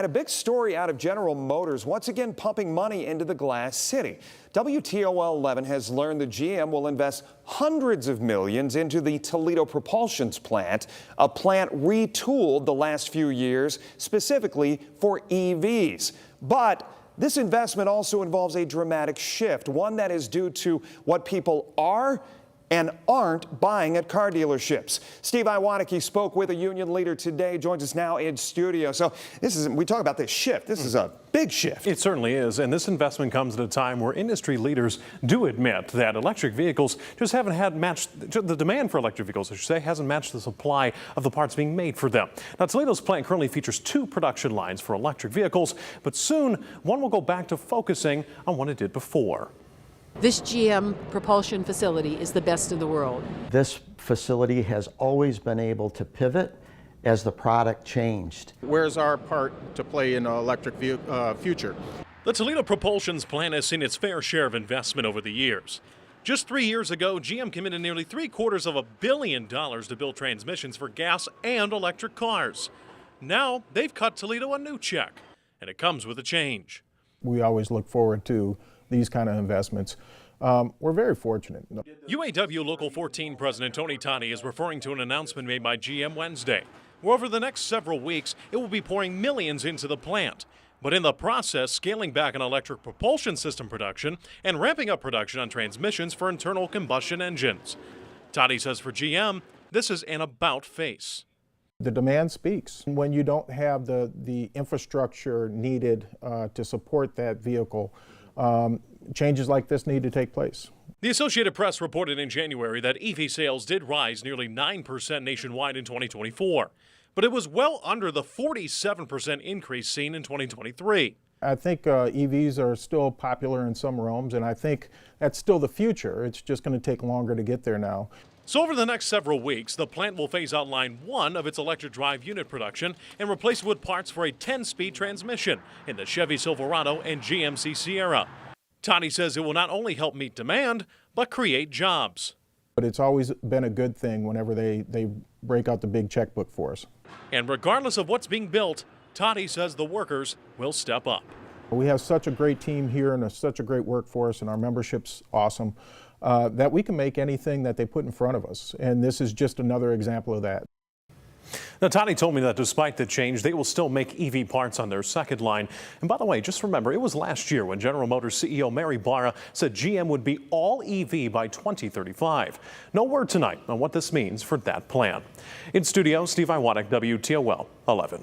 A big story out of General Motors, once again pumping money into the Glass City. WTOL 11 has learned the GM will invest hundreds of millions into the Toledo Propulsion plant, a plant retooled the last few years specifically for EVs. But this investment also involves a dramatic shift, one that is due to what people are and aren't buying at car dealerships. Steve Iwanicki spoke with a union leader today, joins us now in studio. So we talk about this shift. This is a big shift. It certainly is, and this investment comes at a time where industry leaders do admit that electric vehicles just haven't had the demand for electric vehicles, I should say, hasn't matched the supply of the parts being made for them. Now, Toledo's plant currently features 2 production lines for electric vehicles, but soon one will go back to focusing on what it did before. This GM propulsion facility is the best in the world. This facility has always been able to pivot as the product changed. Where's our part to play in an electric future? The Toledo Propulsion's plant has seen its fair share of investment over the years. Just 3 years ago, GM committed nearly $750 million to build transmissions for gas and electric cars. Now, they've cut Toledo a new check, and it comes with a change. We always look forward to these kind of investments. We're very fortunate. UAW Local 14 President Tony Tani is referring to an announcement made by GM Wednesday, where over the next several weeks, it will be pouring millions into the plant, but in the process, scaling back on electric propulsion system production and ramping up production on transmissions for internal combustion engines. Tani says for GM, this is an about face. The demand speaks. When you don't have the infrastructure needed to support that vehicle, changes like this need to take place. The Associated Press reported in January that EV sales did rise nearly 9% nationwide in 2024, but it was well under the 47% increase seen in 2023. I think EVs are still popular in some realms, and I think that's still the future. It's just going to take longer to get there now. So over the next several weeks, the plant will phase out line 1 of its electric drive unit production and replace it with parts for a 10-speed transmission in the Chevy Silverado and GMC Sierra. Tani says it will not only help meet demand, but create jobs. But it's always been a good thing whenever they break out the big checkbook for us. And regardless of what's being built, Tani says the workers will step up. We have such a great team here and such a great workforce, and our membership's awesome, that we can make anything that they put in front of us. And this is just another example of that. Now, Tani told me that despite the change, they will still make EV parts on their second line. And by the way, just remember, it was last year when General Motors CEO Mary Barra said GM would be all EV by 2035. No word tonight on what this means for that plan. In studio, Steve Iwanicki, WTOL 11.